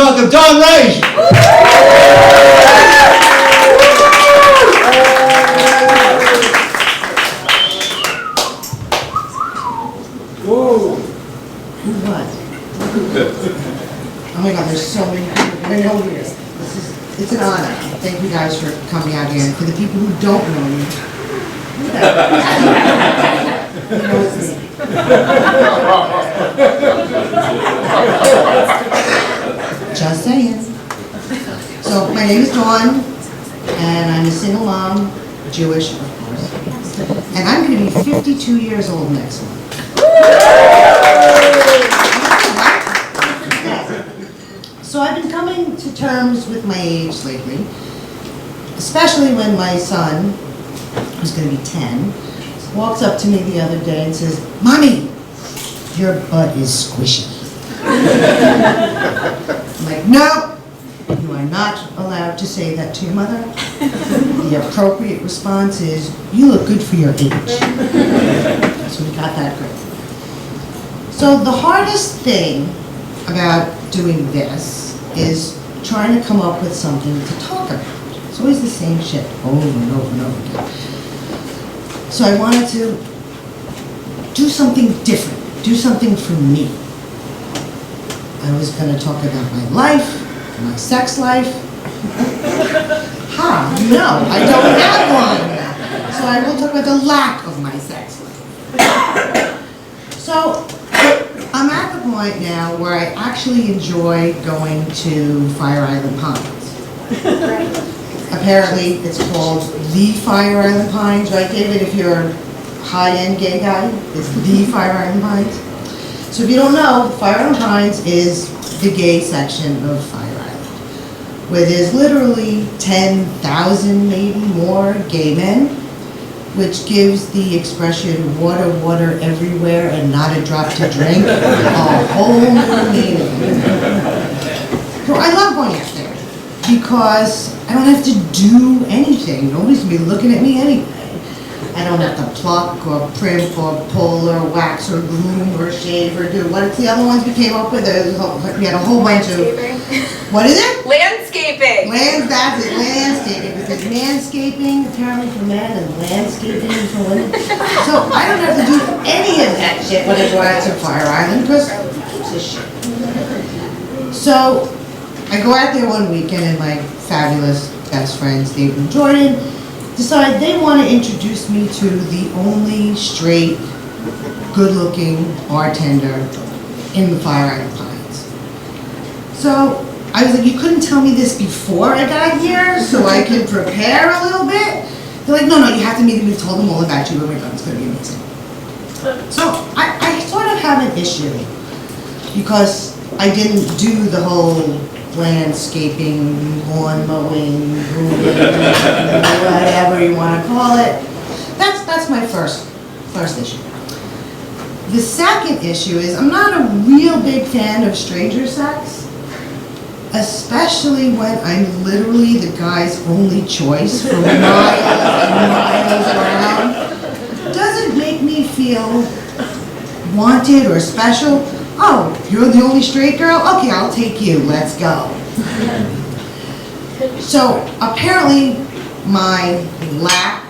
welcome Dawne Reich. Whoa. What? Oh my God, there's so many people. I know this. It's an honor. Thank you guys for coming out here. And for the people who don't know me, who knows me? Just saying. So my name is Dawne, and I'm a single mom, Jewish, of course. And I'm going to be 52 years old next month. So I've been coming to terms with my age lately, especially when my son, who's going to be 10, walks up to me the other day and says, "Mommy, your butt is squishy." I'm like, "No, you are not allowed to say that to your mother. The appropriate response is, you look good for your age." So we got that great. So the hardest thing about doing this is trying to come up with something to talk about. It's always the same shit over and over and over again. So I wanted to do something different, do something for me. I was going to talk about my life, my sex life. No, I don't have one. So I will talk about the lack of my sex life. So I'm at the point now where I actually enjoy going to Fire Island Pines. Apparently it's called the Fire Island Pines, right David? If you're a high-end gay guy, it's the Fire Island Pines. So if you don't know, Fire Island Pines is the gay section of Fire Island, where there's literally 10,000, maybe more, gay men, which gives the expression "water, water everywhere and not a drop to drink" a whole new meaning. So I love going out there because I don't have to do anything. Nobody's gonna be looking at me anyway. I don't have to pluck or primp or pull or wax or groom or shave or do. What's the other ones we came up with? We had a whole bunch of. What is it? Landscaping. That's it, landscaping, because manscaping apparently for men and landscaping for women. So I don't have to do any of that shit when I go out to Fire Island, because who gives a shit? So I go out there one weekend and my fabulous best friends, David and Jordan, decide they want to introduce me to the only straight, good-looking bartender in the Fire Island Pines. So I was like, you couldn't tell me this before I got here so I could prepare a little bit? They're like, no, you have to meet him. We told them all about you when we're done. It's going to be amazing. So I sort of have an issue because I didn't do the whole landscaping, lawn mowing, grooming, whatever you want to call it. That's my first issue. The second issue is I'm not a real big fan of stranger sex, especially when I'm literally the guy's only choice for miles and miles around. Doesn't make me feel wanted or special. Oh, you're the only straight girl? Okay, I'll take you. Let's go. So apparently my lack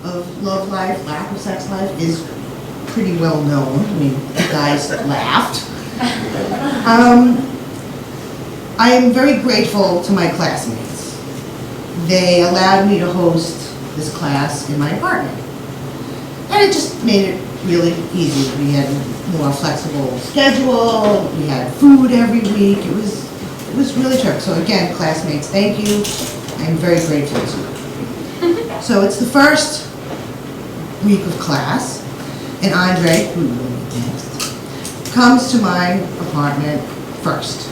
of love life, lack of sex life is pretty well known. I mean, the guys laughed. I am very grateful to my classmates. They allowed me to host this class in my apartment. And it just made it really easy. We had a more flexible schedule, we had food every week. It was really terrific. So again, classmates, thank you. I'm very grateful to you. So it's the first week of class, and Andre, who will be next, comes to my apartment first.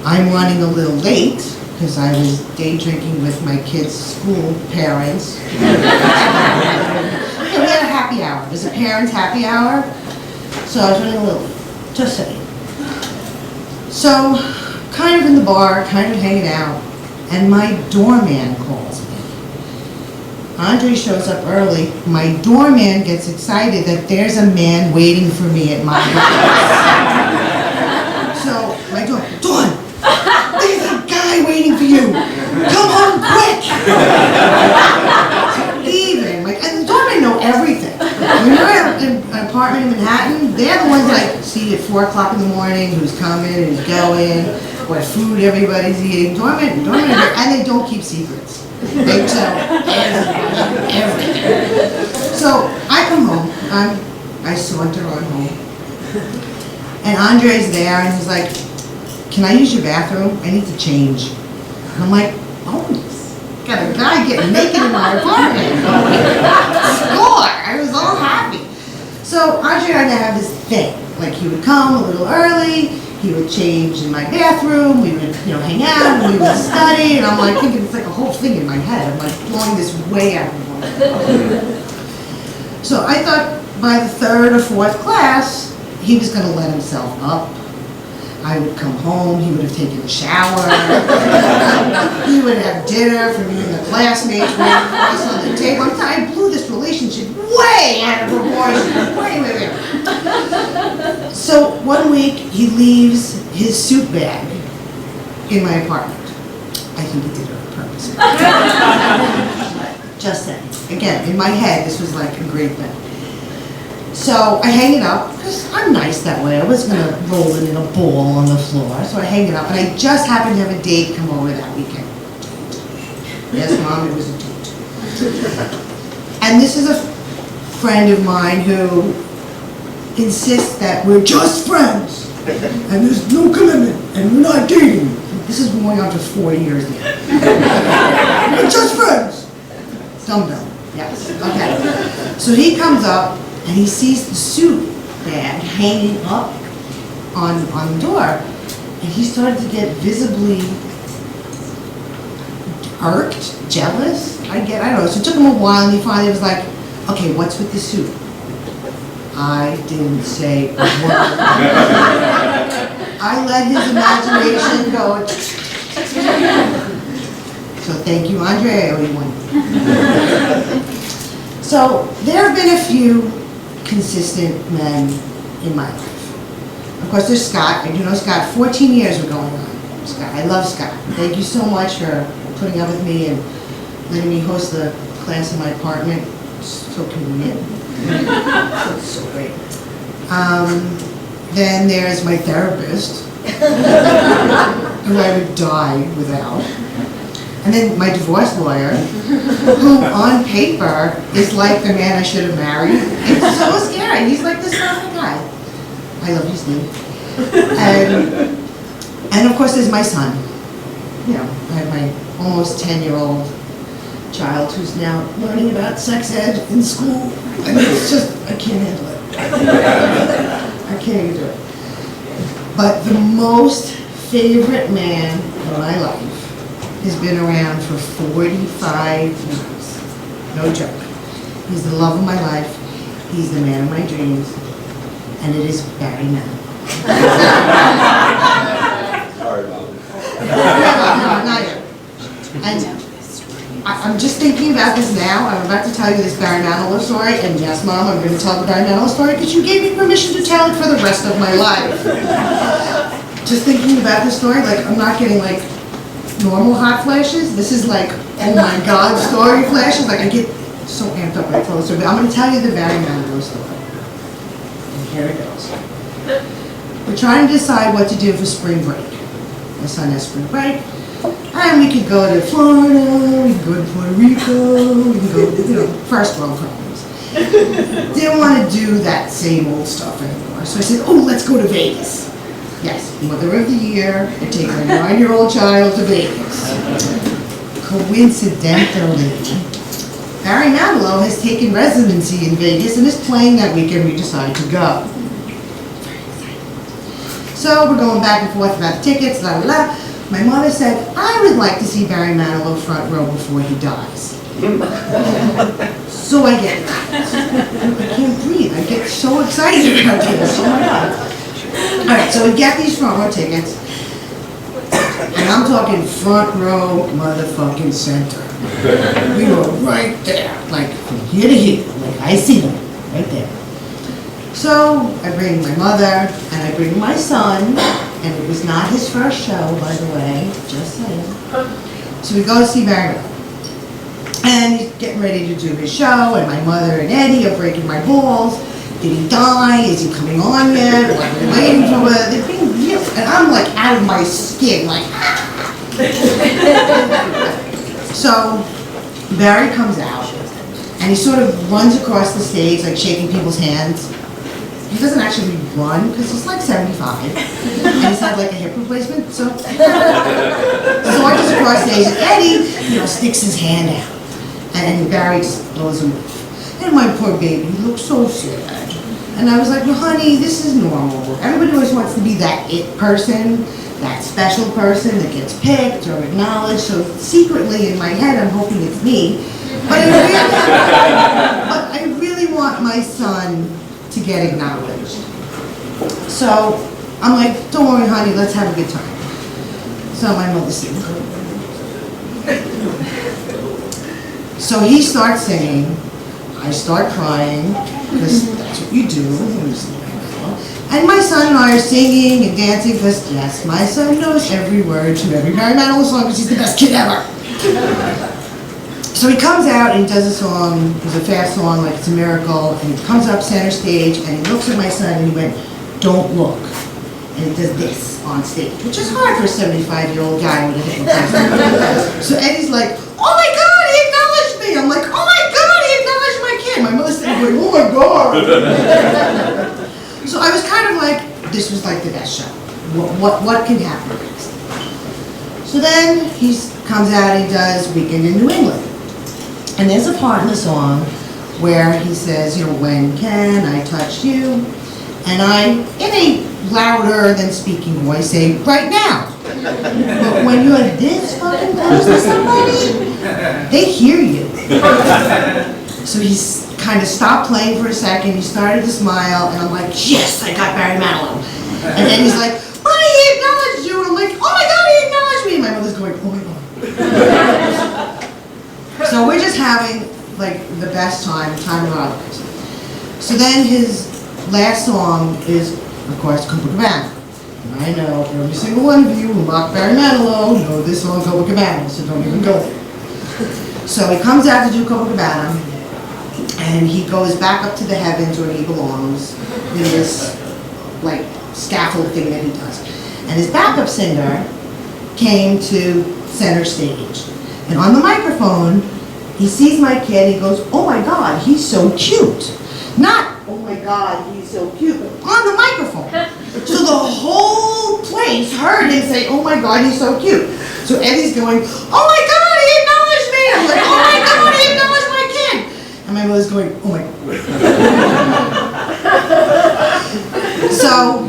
I'm running a little late because I was day drinking with my kids' school parents. We had a happy hour. There's a parents' happy hour. So I was running a little late, just saying. So, kind of in the bar, kind of hanging out, and my doorman calls me. Andre shows up early. My doorman gets excited that there's a man waiting for me at my house. So my doorman, Dawne! leaving, who's coming, who's going, what food everybody's eating. Dawne, and they don't keep secrets. They tell everything. So I come home, I saunter on home, and Andre's there, and he's like, "Can I use your bathroom? I need to change." And I'm like, "Oh, got a guy getting naked in my apartment." Score! I was all happy. So Andre and I have this thing. Like, he would come a little early, he would change in my bathroom, we would, hang out, and we would study, and I'm like thinking it's like a whole thing in my head. I'm like blowing this way out of my head. So I thought by the third or fourth class, he was going to let himself up. I would come home, he would have taken a shower, he would have dinner for me and the classmates waiting for us on the table. I blew this relationship way out of proportion. Way. So one week, he leaves his suit bag in my apartment. I think he did it on purpose. Just saying. Again, in my head, this was like a great thing. So I hang it up, because I'm nice that way. I wasn't going to roll it in a ball on the floor. So I hang it up, and I just happened to have a date come over that weekend. Yes, Mom, it was a date. And this is a friend of mine who insists that we're just friends, and there's no commitment, and we're not dating. This is going on for 4 years now. We're just friends. Dumbbell, yes, okay. So he comes up, and he sees the suit bag hanging up on the door, and he started to get visibly irked, jealous. I don't know. So it took him a while, and he finally was like, "Okay, what's with the suit?" I didn't say a word. I let his imagination go. So thank you, Andre. I owe you one. So there have been a few consistent men in my life. Of course, there's Scott. I do know Scott. 14 years were going on. Scott, I love Scott. Thank you so much for putting up with me and letting me host the class in my apartment. So convenient. It's so great. Then there's my therapist, who I would die without. And then my divorce lawyer, who on paper is like the man I should have married. It's so scary. He's like this kind of guy. I love you, Steve. And of course there's my son. I have my almost 10-year-old child who's now learning about sex ed in school. And it's just, I can't handle it. I can't even do it. But the most favorite man in my life has been around for 45 years. No joke. He's the love of my life. He's the man of my dreams. And it is Barry Mann. Sorry about it. No, not yet. And I'm just thinking about this now. I'm about to tell you this Barry Manilow story. And yes, Mom, I'm going to tell the Barry Manilow story because you gave me permission to tell it for the rest of my life. Just thinking about this story, like, I'm not getting, like, normal hot flashes. This is like, oh my God, story flashes. Like, I get so amped up when I tell the story. But I'm going to tell you the Barry Manilow story. And here it goes. We're trying to decide what to do for spring break. My son has spring break. And we could go to Florida, we could go to Puerto Rico, we could go, first world problems. Didn't want to do that same old stuff anymore. So I said, oh, let's go to Vegas. Yes, mother of the year, and take our 9-year-old child to Vegas. Coincidentally, Barry Manilow has taken residency in Vegas and is playing that weekend. We decided to go. So we're going back and forth about the tickets, la la la. My mother said, I would like to see Barry Manilow front row before he dies. So I get I can't breathe. I get so excited about this. Oh my God. Alright, so we get these front row tickets. And I'm talking front row motherfucking center. We were right there, like from here to here. Like, I see them, right there. So I bring my mother and I bring my son, and it was not his first show, by the way, just saying. So we go to see Barry Manilow. And he's getting ready to do his show, and my mother and Eddie are breaking my balls. Did he die? Is he coming on yet? What are we waiting for? They're being And I'm like out of my skin, like, So Barry comes out, and he sort of runs across the stage, like shaking people's hands. He doesn't actually run, because he's like 75, and he's had like a hip replacement, so. So I just across stage, and Eddie, sticks his hand out, and Barry just blows him off. And my poor baby, he looked so sad. And I was like, well, honey, this is normal. Everybody always wants to be that it person, that special person that gets picked or acknowledged. So secretly in my head, I'm hoping it's me. But I really want my son to get acknowledged. So I'm like, don't worry, honey, let's have a good time. So my mother sings. So he starts singing. I start crying, because that's what you do. And my son and I are singing and dancing, because yes, my son knows every word to every Barry Manilow song, because he's the best kid ever. So he comes out and he does a song, it's a fast song, like it's a miracle, and he comes up center stage, and he looks at my son and he went, don't look. And he does this on stage, which is hard for a 75-year-old guy with a hip replacement. So Eddie's like, oh my God, he acknowledged me. I'm like, oh my God, he acknowledged my kid. My mother's sitting going, oh my God. So I was kind of like, this was like the best show. What can happen next? So then he comes out and he does Weekend in New England. And there's a part in the song where he says, when can I touch you? And I, in a louder than speaking voice, say, right now. But when you're this fucking close to somebody, they hear you. So he's kind of stopped playing for a second, he started to smile, and I'm like, yes, I got Barry Manilow. And then he's like, buddy, he acknowledged you. And I'm like, oh my God, he acknowledged me. And my mother's going, oh my God. So we're just having like the best time of our lives. So then his last song is, of course, Copacabana. And I know every single one of you who mock Barry Manilow know this song, Copacabana, so don't even go there. So he comes out to do Copacabana, and he goes back up to the heavens where he belongs in this, like, scaffold thing that he does. And his backup singer came to center stage. And on the microphone, he sees my kid, he goes, oh my God, he's so cute. Not, oh my God, he's so cute, but on the microphone. So the whole place heard him say, oh my God, he's so cute. So Eddie's going, oh my God, he acknowledged me. I'm like, oh my God, he acknowledged my kid. And my mother's going, oh my God. So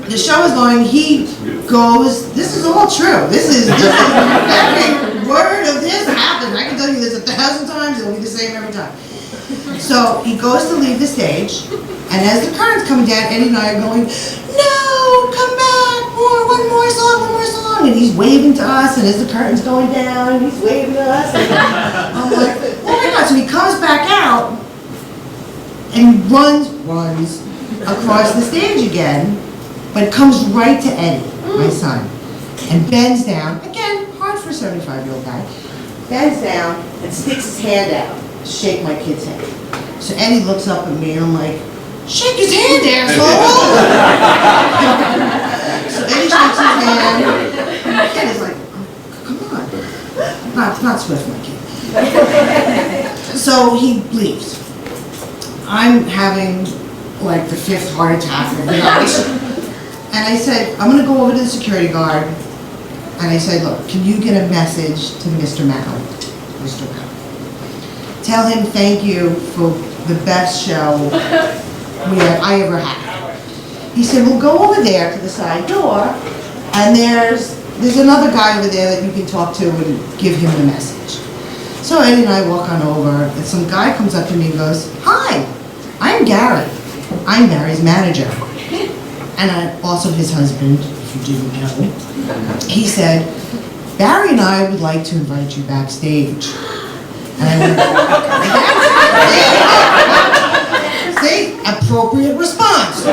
the show is going, he goes, this is all true. This is every word of this happened. I can tell you this 1,000 times, it'll be the same every time. So he goes to leave the stage, and as the curtain's coming down, Eddie and I are going, no, come back, one more song, and he's waving to us, and as the curtain's going down, he's waving to us, and I'm like, oh my God, so he comes back out, and runs across the stage again, but comes right to Eddie, my son, and bends down, again, hard for a 75-year-old guy, bends down and sticks his hand out to shake my kid's hand. So Eddie looks up at me and I'm like, shake his hand, asshole! So Eddie shakes his hand, and my kid is like, oh, come on. Not Swift, my kid. So he leaves. I'm having like the 5th heart attack of the night. And I said, I'm gonna go over to the security guard, and I said, look, can you get a message to Mr. Mao? Mr. Mao. Tell him thank you for the best show I ever had. He said, well, go over there to the side door, and there's another guy over there that you can talk to and give him the message. So Eddie and I walk on over, and some guy comes up to me and goes, hi, I'm Gary. I'm Barry's manager. And I'm also his husband, if you didn't know. He said, Barry and I would like to invite you backstage. And I went, see, appropriate response.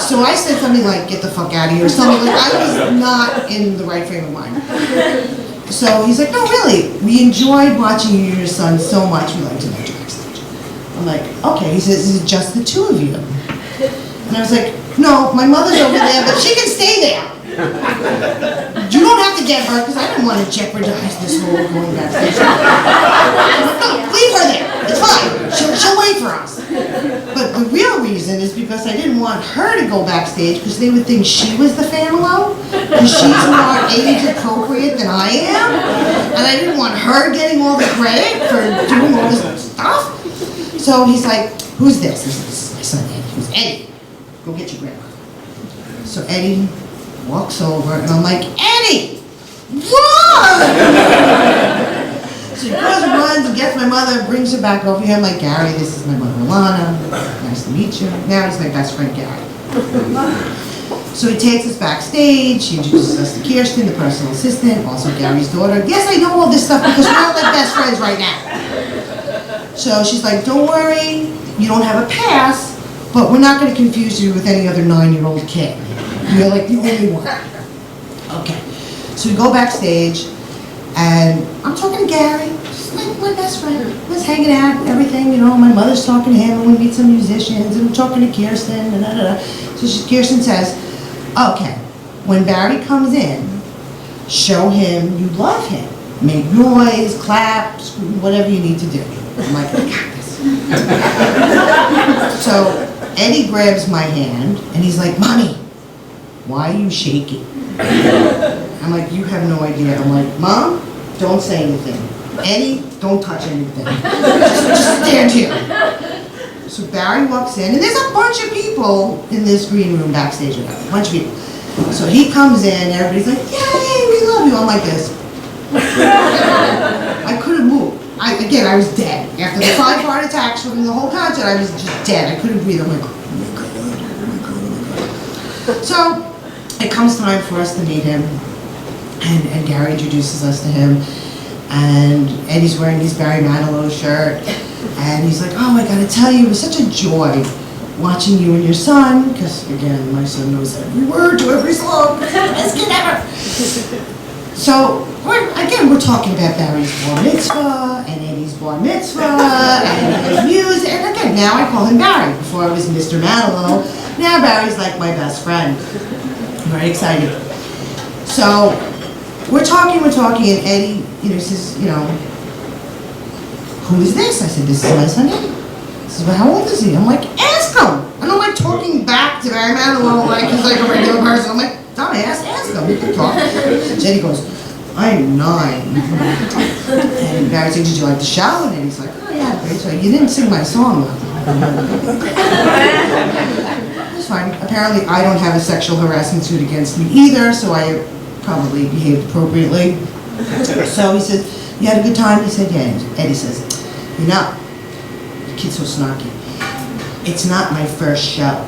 So I said something like, get the fuck out of here, or something like, I was not in the right frame of mind. So he's like, no, really, we enjoyed watching you and your son so much, we'd like to invite you backstage. I'm like, okay. He says, is it just the two of you? And I was like, No, my mother's over there, but she can stay there. You don't have to get her, because I didn't want to jeopardize this whole going backstage. No, leave her there. It's fine. She'll wait for us. But the real reason is because I didn't want her to go backstage, because they would think she was the family, because she's more age appropriate than I am. And I didn't want her getting all the credit for doing all this stuff. So he's like, who's this? This is my son Eddie. Who's Eddie? Go get your grandma. So Eddie walks over, and I'm like, Eddie, run! So he goes and runs and gets my mother, brings her back over here. I'm like, Gary, this is my mother, Alana. Nice to meet you. Now he's my best friend, Gary. So he takes us backstage. He introduces us to Kirsten, the personal assistant, also Gary's daughter. Yes, I know all this stuff because we're all like best friends right now. So she's like, don't worry, you don't have a pass, but we're not going to confuse you with any other 9-year-old kid. You're like the only one. Okay. So we go backstage, and I'm talking to Gary, just like my best friend. We're hanging out, everything, you know. My mother's talking to him, and we meet some musicians, and I'm talking to Kirsten, and da-da-da. So Kirsten says, okay, when Barry comes in, show him you love him. Make noise, clap, whatever you need to do. I'm like, I got this. So Eddie grabs my hand, and he's like, Mommy, why are you shaking? I'm like, you have no idea. I'm like, Mom, don't say anything. Eddie, don't touch anything. Just stand here. So Barry walks in, and there's a bunch of people in this green room backstage with him, a bunch of people. So he comes in, everybody's like, yay, we love you. I'm like this. I couldn't move. Again, I was dead. After the 5 heart attacks from the whole concert, I was just dead. I couldn't breathe. I'm like, oh my God, oh my God, oh my God. So it comes time for us to meet him, and Gary introduces us to him, and Eddie's wearing his Barry Manilow shirt, and he's like, oh, I gotta tell you, it was such a joy watching you and your son, because again, my son knows every word to every song, best kid ever. So, we're talking about Barry's bar mitzvah, and Eddie's bar mitzvah, and his music, and again, now I call him Barry. Before I was Mr. Manilow, now Barry's like my best friend. I'm very excited. So, we're talking, and Eddie, says, who is this? I said, this is my son Eddie. He says, well, how old is he? I'm like, ask him. And I'm like talking back to Barry Manilow like he's like a regular person. I'm like, dumbass, ask him. We can talk. So Eddie goes, I'm 9. And Barry said, did you like the show? And Eddie's like, oh yeah, great. So you didn't sing my song. It's fine. Apparently I don't have a sexual harassment suit against me either, so I probably behaved appropriately. So he said, you had a good time? He said, yeah. Eddie says, the kid's so snarky. It's not my first show.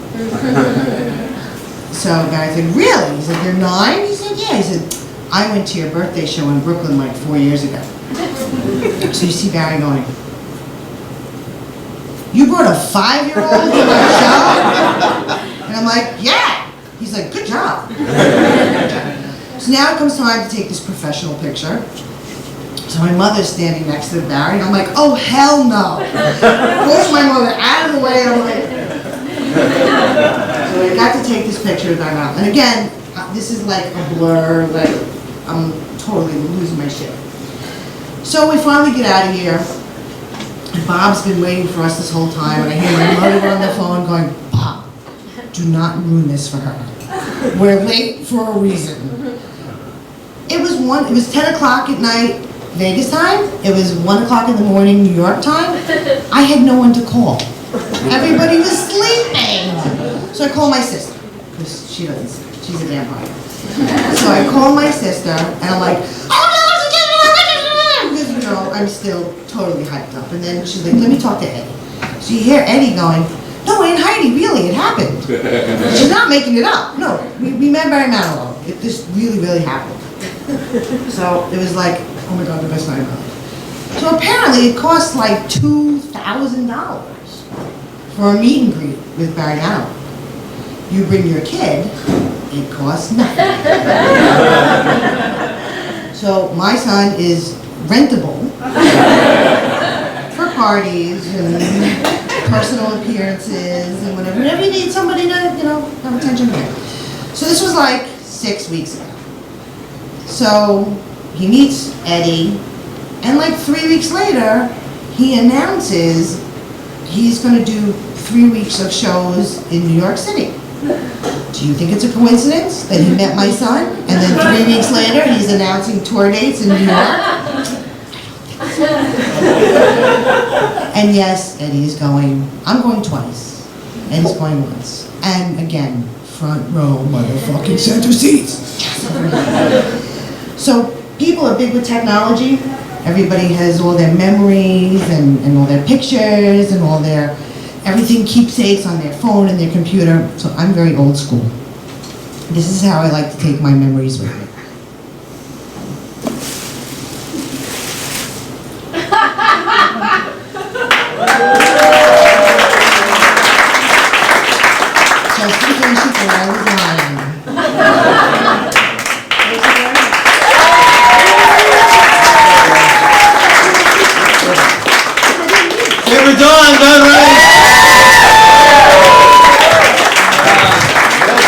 So Barry said, really? He said, you're 9? He said, yeah. He said, I went to your birthday show in Brooklyn like 4 years ago. So you see Barry going, you brought a 5-year-old to my show? And I'm like, yeah. He's like, good job. So now it comes time to take this professional picture. So my mother's standing next to Barry, and I'm like, oh, hell no. Push my mother out of the way, I'm like. So I got to take this picture of my mom. And again, this is like a blur, like I'm totally losing my shit. So we finally get out of here, and Bob's been waiting for us this whole time, and I hear my mother on the phone going, Bob, do not ruin this for her. We're late for a reason. It was 10 o'clock at night, Vegas time. It was 1 o'clock in the morning, New York time. I had no one to call. Everybody was sleeping. So I called my sister, because she doesn't sleep. She's a vampire. So I called my sister, and I'm like, because, I'm still totally hyped up. And then she's like, let me talk to Eddie. So you hear Eddie going, no, Aunt Heidi, really, it happened. She's not making it up. No, we met Barry Manilow. This really, really happened. So it was like, oh my God, the best night of my life. So apparently it costs like $2,000 for a meet and greet with Barry Manilow. You bring your kid, it costs nothing. So my son is rentable for parties and personal appearances and whatever. Whenever you need somebody to, have attention here. So this was like 6 weeks ago. So he meets Eddie, and like 3 weeks later, he announces he's going to do 3 weeks of shows in New York City. Do you think it's a coincidence that he met my son, and then 3 weeks later, he's announcing tour dates in New York? And yes, Eddie's going. I'm going twice. Eddie's going once. And again, front row, motherfucking center seats. So people are big with technology. Everybody has all their memories and all their pictures and all their everything keepsakes on their phone and their computer. So I'm very old school. This is how I like to take my memories with me. Just in case you thought I was lying. Hey, we're done, right?